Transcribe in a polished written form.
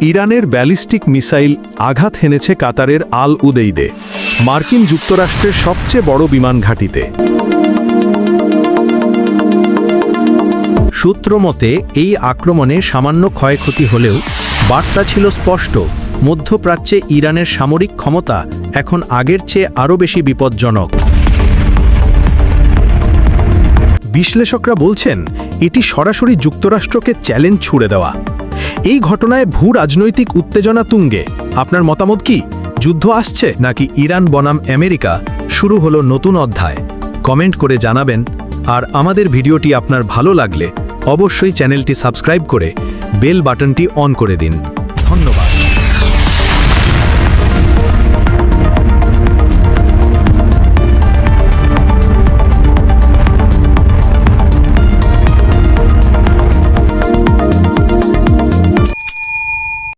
ইরানের ballistic missile আঘাত হেনেছে কাতারের আল উদেইদে, মার্কিন যুক্তরাষ্ট্রের সবচেয়ে বড় বিমান ঘাঁটিতে। সূত্রমতে এই আক্রমণে সামান্য ক্ষয়ক্ষতি হলেও বার্তা ছিল স্পষ্ট, মধ্যপ্রাচ্যে ইরানের সামরিক ক্ষমতা এখন আগের চেয়ে আরও বেশি বিপজ্জনক। বিশ্লেষকরা বলছেন এটি সরাসরি যুক্তরাষ্ট্রকে চ্যালেঞ্জ ছুড়ে দেওয়া। এই ঘটনায় ভূ রাজনৈতিক উত্তেজনা তুঙ্গে। আপনার মতামত কি? যুদ্ধ আসছে নাকি ইরান বনাম আমেরিকা শুরু হলো নতুন অধ্যায়? কমেন্ট করে জানাবেন। আর আমাদের ভিডিওটি আপনার ভালো লাগলে অবশ্যই চ্যানেলটি সাবস্ক্রাইব করে বেল বাটনটি অন করে দিন। ধন্যবাদ।